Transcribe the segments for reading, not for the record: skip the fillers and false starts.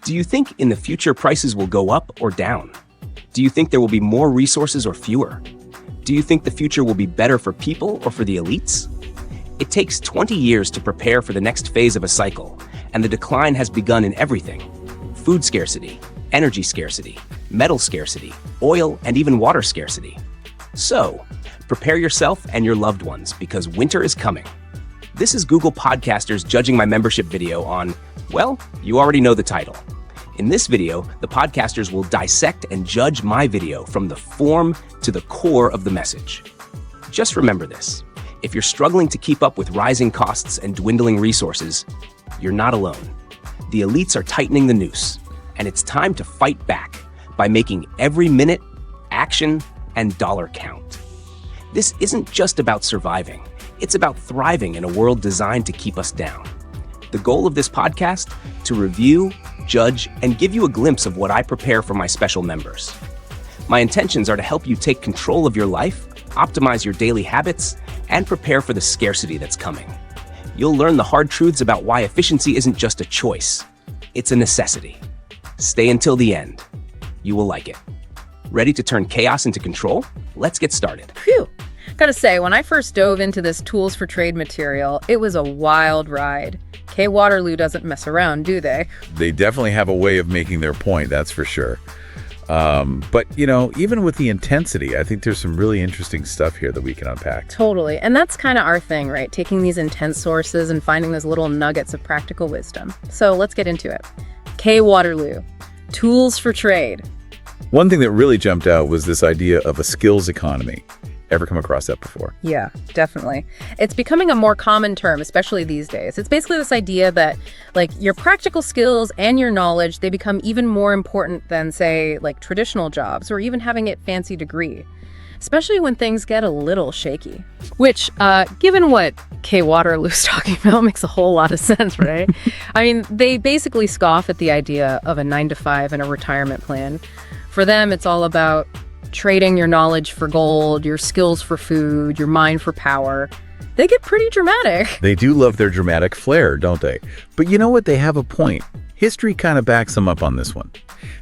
Do you think in the future prices will go up or down? Do you think there will be more resources or fewer? Do you think the future will be better for people or for the elites? It takes 20 years to prepare for the next phase of a cycle, and the decline has begun in everything: food scarcity, energy scarcity, metal scarcity, oil, and even water scarcity. So, prepare yourself and your loved ones, because winter is coming. This is Google Podcasters Judging My Membership video on, well, you already know the title. In this video, the podcasters will dissect and judge my video from the form to the core of the message. Just remember this: if you're struggling to keep up with rising costs and dwindling resources, you're not alone. The elites are tightening the noose, and it's time to fight back by making every minute, action, and dollar count. This isn't just about surviving. It's about thriving in a world designed to keep us down. The goal of this podcast? To review, judge, and give you a glimpse of what I prepare for my special members. My intentions are to help you take control of your life, optimize your daily habits, and prepare for the scarcity that's coming. You'll learn the hard truths about why efficiency isn't just a choice, it's a necessity. Stay until the end. You will like it. Ready to turn chaos into control? Let's get started. Phew. Gotta say, when I first dove into this Tools for Trade material, it was a wild ride. K. Waterloo doesn't mess around, do they? They definitely have a way of making their point, that's for sure. But, even with the intensity, I think there's some really interesting stuff here that we can unpack. Totally. And that's kind of our thing, right? Taking these intense sources and finding those little nuggets of practical wisdom. So let's get into it. K. Waterloo, Tools for Trade. One thing that really jumped out was this idea of a skills economy. Ever come across that before? Yeah, definitely. It's becoming a more common term, especially these days. It's basically this idea that, your practical skills and your knowledge, they become even more important than, say, traditional jobs or even having a fancy degree, especially when things get a little shaky. Which, given what K. Waterloo's talking about, makes a whole lot of sense, right? I mean, they basically scoff at the idea of a 9-to-5 and a retirement plan. For them, it's all about trading your knowledge for gold, your skills for food, your mind for power. They get pretty dramatic. They do love their dramatic flair, don't they? But you know what? They have a point. History kind of backs them up on this one.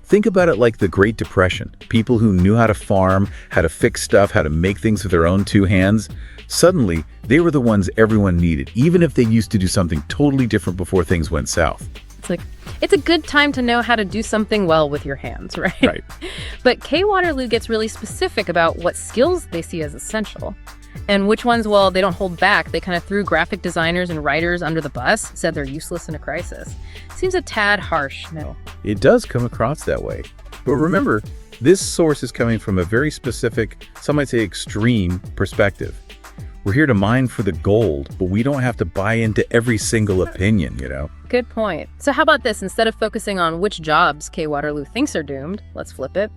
Think about it like the Great Depression. People who knew how to farm, how to fix stuff, how to make things with their own two hands. Suddenly, they were the ones everyone needed, even if they used to do something totally different before things went south. It's a good time to know how to do something well with your hands, right? Right. But K. Waterloo gets really specific about what skills they see as essential. And which ones, well, they don't hold back. They kind of threw graphic designers and writers under the bus, said they're useless in a crisis. Seems a tad harsh, no? It does come across that way. But remember, this source is coming from a very specific, some might say extreme, perspective. We're here to mine for the gold, but we don't have to buy into every single opinion, Good point. So how about this? Instead of focusing on which jobs K. Waterloo thinks are doomed, let's flip it.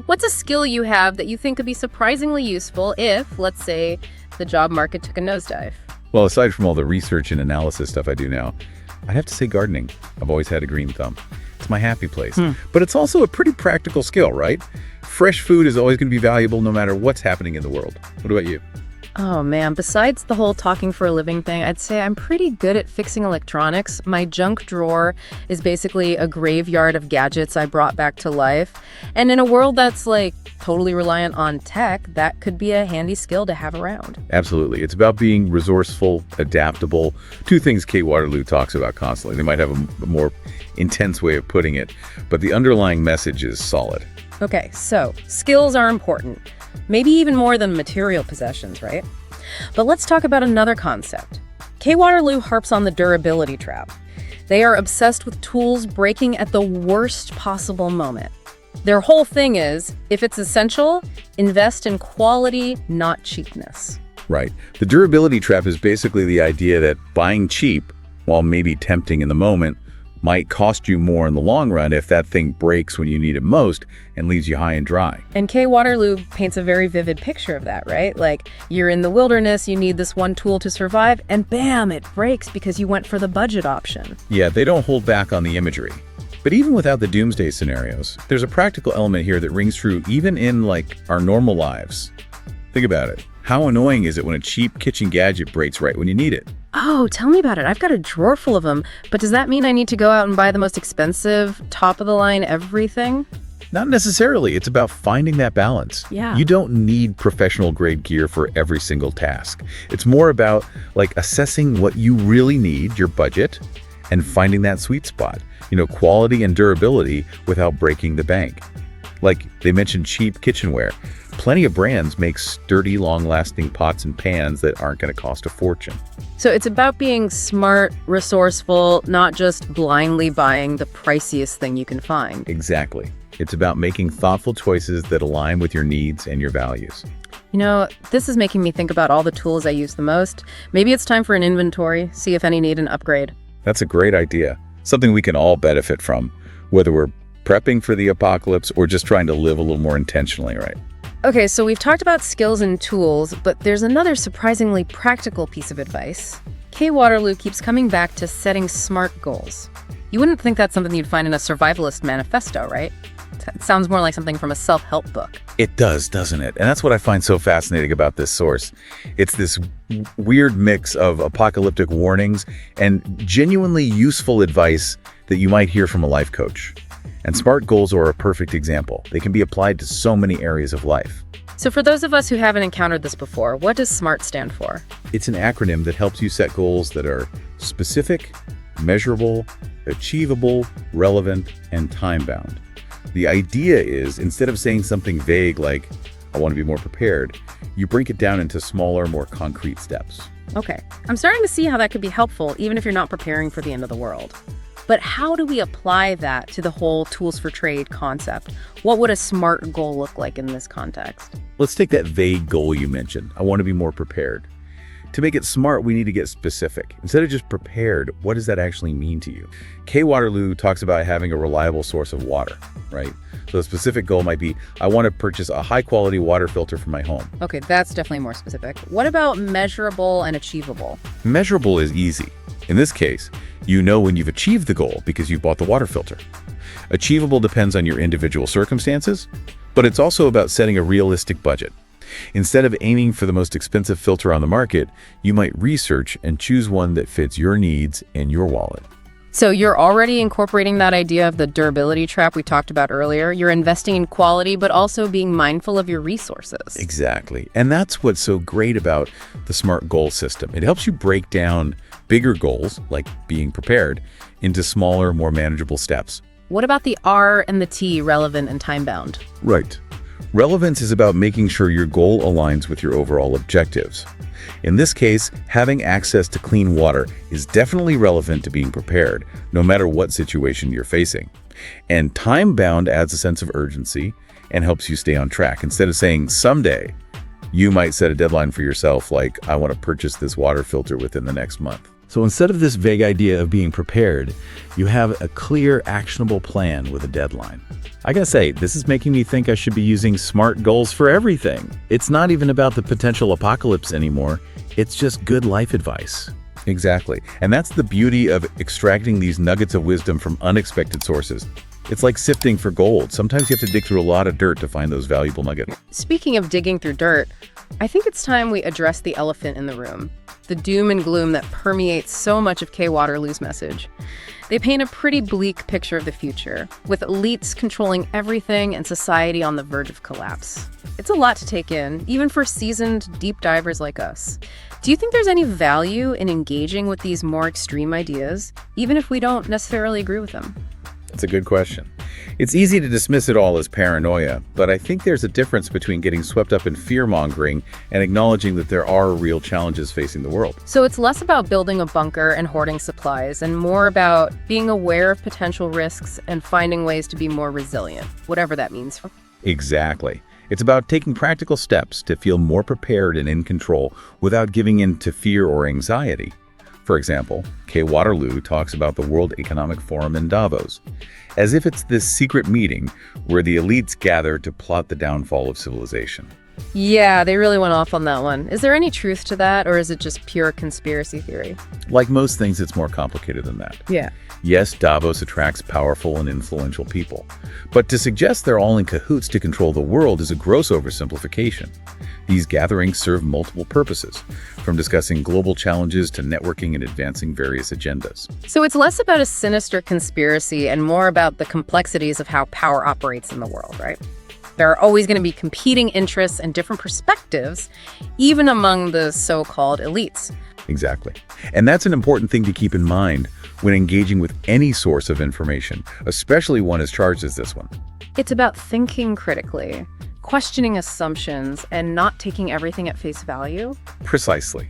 What's a skill you have that you think could be surprisingly useful if, let's say, the job market took a nosedive? Well, aside from all the research and analysis stuff I do now, I'd have to say gardening. I've always had a green thumb. It's my happy place. But it's also a pretty practical skill, right? Fresh food is always going to be valuable no matter what's happening in the world. What about you? Oh man, besides the whole talking for a living thing, I'd say I'm pretty good at fixing electronics. My junk drawer is basically a graveyard of gadgets I brought back to life. And in a world that's totally reliant on tech, that could be a handy skill to have around. Absolutely. It's about being resourceful, adaptable. Two things K. Waterloo talks about constantly. They might have a more intense way of putting it, but the underlying message is solid. Okay, so skills are important. Maybe even more than material possessions, right? But let's talk about another concept. K. Waterloo harps on the durability trap. They are obsessed with tools breaking at the worst possible moment. Their whole thing is, if it's essential, invest in quality, not cheapness. Right. The durability trap is basically the idea that buying cheap, while maybe tempting in the moment, might cost you more in the long run if that thing breaks when you need it most and leaves you high and dry. And K. Waterloo paints a very vivid picture of that, right? You're in the wilderness, you need this one tool to survive, and bam, it breaks because you went for the budget option. Yeah, they don't hold back on the imagery. But even without the doomsday scenarios, there's a practical element here that rings true even in our normal lives. Think about it. How annoying is it when a cheap kitchen gadget breaks right when you need it? Oh, tell me about it. I've got a drawer full of them, but does that mean I need to go out and buy the most expensive, top-of-the-line everything? Not necessarily. It's about finding that balance. Yeah. You don't need professional grade gear for every single task. It's more about assessing what you really need, your budget, and finding that sweet spot. Quality and durability without breaking the bank. Like they mentioned cheap kitchenware. Plenty of brands make sturdy, long-lasting pots and pans that aren't going to cost a fortune. So it's about being smart, resourceful, not just blindly buying the priciest thing you can find. Exactly. It's about making thoughtful choices that align with your needs and your values. This is making me think about all the tools I use the most. Maybe it's time for an inventory, see if any need an upgrade. That's a great idea. Something we can all benefit from, whether we're prepping for the apocalypse or just trying to live a little more intentionally, right? Okay, so we've talked about skills and tools, but there's another surprisingly practical piece of advice. Kay Waterloo keeps coming back to setting SMART goals. You wouldn't think that's something you'd find in a survivalist manifesto, right? It sounds more like something from a self-help book. It does, doesn't it? And that's what I find so fascinating about this source. It's this weird mix of apocalyptic warnings and genuinely useful advice that you might hear from a life coach. And SMART goals are a perfect example. They can be applied to so many areas of life. So for those of us who haven't encountered this before, what does SMART stand for? It's an acronym that helps you set goals that are specific, measurable, achievable, relevant, and time-bound. The idea is, instead of saying something vague like, I want to be more prepared, you break it down into smaller, more concrete steps. Okay, I'm starting to see how that could be helpful, even if you're not preparing for the end of the world. But how do we apply that to the whole tools for trade concept? What would a SMART goal look like in this context? Let's take that vague goal you mentioned. I want to be more prepared. To make it SMART, we need to get specific. Instead of just prepared, what does that actually mean to you? Kay Waterloo talks about having a reliable source of water, right? So a specific goal might be, I want to purchase a high-quality water filter for my home. Okay, that's definitely more specific. What about measurable and achievable? Measurable is easy. In this case, you know when you've achieved the goal because you bought the water filter. Achievable depends on your individual circumstances, but it's also about setting a realistic budget. Instead of aiming for the most expensive filter on the market, you might research and choose one that fits your needs and your wallet. So you're already incorporating that idea of the durability trap we talked about earlier. You're investing in quality, but also being mindful of your resources. Exactly. And that's what's so great about the SMART goal system. It helps you break down bigger goals, like being prepared, into smaller, more manageable steps. What about the R and the T, relevant and time-bound? Right. Relevance is about making sure your goal aligns with your overall objectives. In this case, having access to clean water is definitely relevant to being prepared, no matter what situation you're facing. And time-bound adds a sense of urgency and helps you stay on track. Instead of saying someday, you might set a deadline for yourself like, I want to purchase this water filter within the next month. So instead of this vague idea of being prepared, you have a clear, actionable plan with a deadline. I gotta say, this is making me think I should be using SMART goals for everything. It's not even about the potential apocalypse anymore. It's just good life advice. Exactly. And that's the beauty of extracting these nuggets of wisdom from unexpected sources. It's like sifting for gold. Sometimes you have to dig through a lot of dirt to find those valuable nuggets. Speaking of digging through dirt, I think it's time we address the elephant in the room, the doom and gloom that permeates so much of Kay Waterloo's message. They paint a pretty bleak picture of the future, with elites controlling everything and society on the verge of collapse. It's a lot to take in, even for seasoned deep divers like us. Do you think there's any value in engaging with these more extreme ideas, even if we don't necessarily agree with them? That's a good question. It's easy to dismiss it all as paranoia, but I think there's a difference between getting swept up in fear-mongering and acknowledging that there are real challenges facing the world. So it's less about building a bunker and hoarding supplies, and more about being aware of potential risks and finding ways to be more resilient, whatever that means. Exactly. It's about taking practical steps to feel more prepared and in control without giving in to fear or anxiety. For example, Kay Waterloo talks about the World Economic Forum in Davos, as if it's this secret meeting where the elites gather to plot the downfall of civilization. Yeah, they really went off on that one. Is there any truth to that, or is it just pure conspiracy theory? Like most things, it's more complicated than that. Yeah. Yes, Davos attracts powerful and influential people, but to suggest they're all in cahoots to control the world is a gross oversimplification. These gatherings serve multiple purposes, from discussing global challenges to networking and advancing various agendas. So it's less about a sinister conspiracy and more about the complexities of how power operates in the world, right? There are always going to be competing interests and different perspectives, even among the so-called elites. Exactly. And that's an important thing to keep in mind when engaging with any source of information, especially one as charged as this one. It's about thinking critically, questioning assumptions, and not taking everything at face value. Precisely.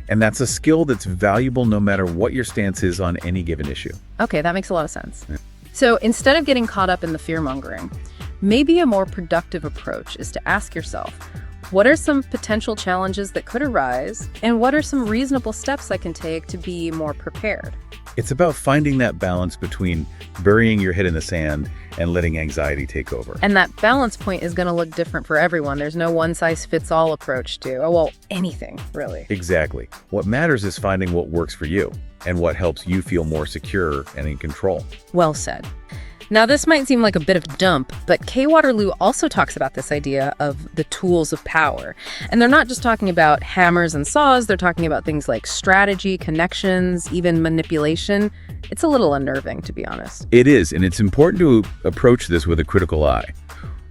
And that's a skill that's valuable no matter what your stance is on any given issue. Okay, that makes a lot of sense. So instead of getting caught up in the fear-mongering, maybe a more productive approach is to ask yourself, what are some potential challenges that could arise, and what are some reasonable steps I can take to be more prepared? It's about finding that balance between burying your head in the sand and letting anxiety take over. And that balance point is going to look different for everyone. There's no one-size-fits-all approach to, anything, really. Exactly. What matters is finding what works for you and what helps you feel more secure and in control. Well said. Now, this might seem like a bit of a dump, but Kay Waterloo also talks about this idea of the tools of power. And they're not just talking about hammers and saws, they're talking about things like strategy, connections, even manipulation. It's a little unnerving, to be honest. It is, and it's important to approach this with a critical eye.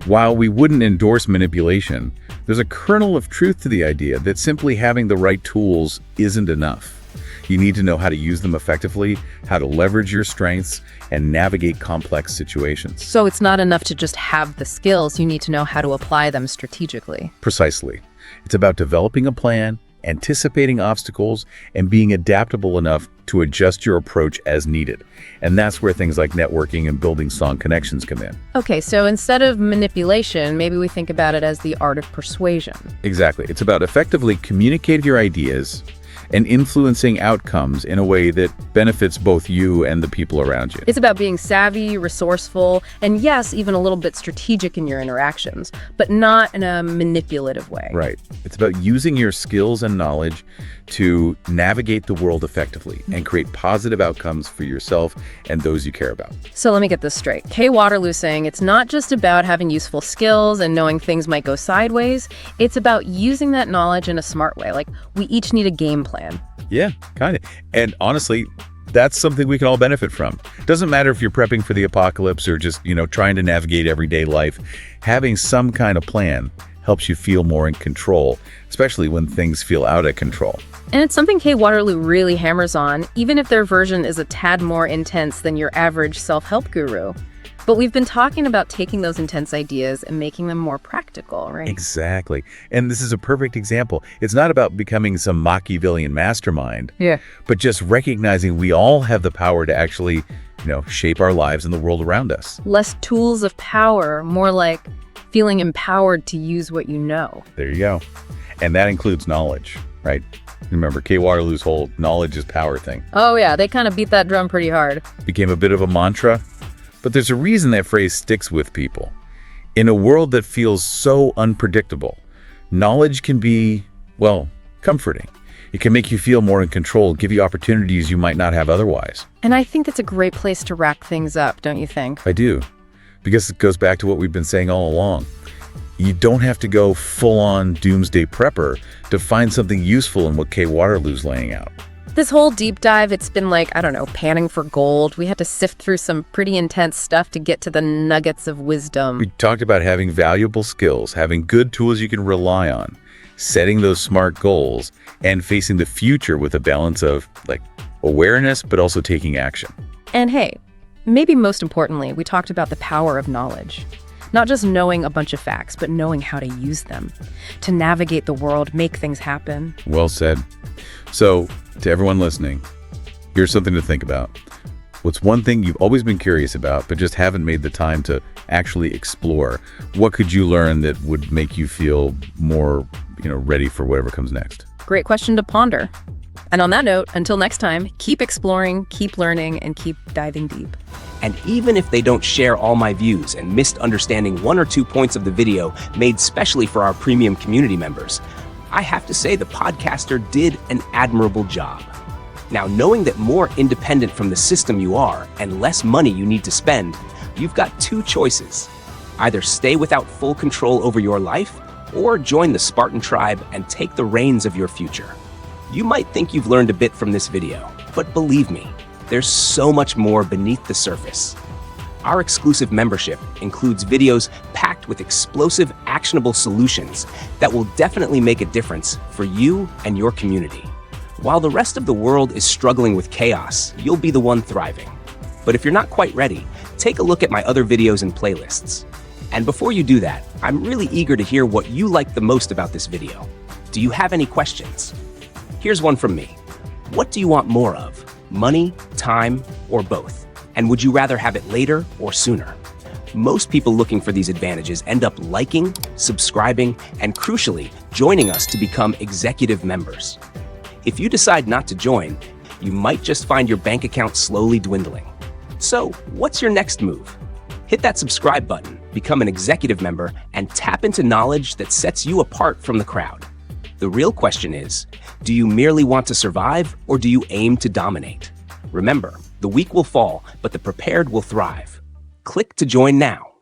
While we wouldn't endorse manipulation, there's a kernel of truth to the idea that simply having the right tools isn't enough. You need to know how to use them effectively, how to leverage your strengths, and navigate complex situations. So it's not enough to just have the skills, you need to know how to apply them strategically. Precisely. It's about developing a plan, anticipating obstacles, and being adaptable enough to adjust your approach as needed. And that's where things like networking and building strong connections come in. Okay, so instead of manipulation, maybe we think about it as the art of persuasion. Exactly. It's about effectively communicating your ideas and influencing outcomes in a way that benefits both you and the people around you. It's about being savvy, resourceful, and yes, even a little bit strategic in your interactions, but not in a manipulative way. Right. It's about using your skills and knowledge to navigate the world effectively and create positive outcomes for yourself and those you care about. So let me get this straight. Kay Waterloo saying it's not just about having useful skills and knowing things might go sideways. It's about using that knowledge in a smart way. Like, we each need a game plan. Yeah, kind of. And honestly, that's something we can all benefit from. Doesn't matter if you're prepping for the apocalypse or just, trying to navigate everyday life. Having some kind of plan helps you feel more in control, especially when things feel out of control. And it's something Kay Waterloo really hammers on, even if their version is a tad more intense than your average self-help guru. But we've been talking about taking those intense ideas and making them more practical, right? Exactly. And this is a perfect example. It's not about becoming some Machiavellian mastermind, but just recognizing we all have the power to actually, shape our lives and the world around us. Less tools of power, more like feeling empowered to use what you know. There you go. And that includes knowledge, right? Remember, Kay Waterloo's whole knowledge is power thing. Oh yeah, they kind of beat that drum pretty hard. Became a bit of a mantra, but there's a reason that phrase sticks with people. In a world that feels so unpredictable, knowledge can be, comforting. It can make you feel more in control, give you opportunities you might not have otherwise. And I think that's a great place to wrap things up, don't you think? I do, because it goes back to what we've been saying all along. You don't have to go full-on doomsday prepper to find something useful in what Kay Waterloo's laying out. This whole deep dive, it's been like, panning for gold. We had to sift through some pretty intense stuff to get to the nuggets of wisdom. We talked about having valuable skills, having good tools you can rely on, setting those smart goals, and facing the future with a balance of, awareness, but also taking action. And hey, maybe most importantly, we talked about the power of knowledge. Not just knowing a bunch of facts, but knowing how to use them to navigate the world, make things happen. Well said. So, to everyone listening, here's something to think about. What's one thing you've always been curious about, but just haven't made the time to actually explore? What could you learn that would make you feel more, ready for whatever comes next? Great question to ponder. And on that note, until next time, keep exploring, keep learning, and keep diving deep. And even if they don't share all my views and missed understanding 1 or 2 points of the video made specially for our premium community members, I have to say the podcaster did an admirable job. Now, knowing that more independent from the system you are and less money you need to spend, you've got two choices. Either stay without full control over your life, or join the Spartan tribe and take the reins of your future. You might think you've learned a bit from this video, but believe me, there's so much more beneath the surface. Our exclusive membership includes videos packed with explosive, actionable solutions that will definitely make a difference for you and your community. While the rest of the world is struggling with chaos, you'll be the one thriving. But if you're not quite ready, take a look at my other videos and playlists. And before you do that, I'm really eager to hear what you like the most about this video. Do you have any questions? Here's one from me. What do you want more of? Money, time, or both? And would you rather have it later or sooner? Most people looking for these advantages end up liking, subscribing, and crucially, joining us to become executive members. If you decide not to join, you might just find your bank account slowly dwindling. So, what's your next move? Hit that subscribe button, become an executive member, and tap into knowledge that sets you apart from the crowd. The real question is, do you merely want to survive, or do you aim to dominate? Remember, the weak will fall, but the prepared will thrive. Click to join now.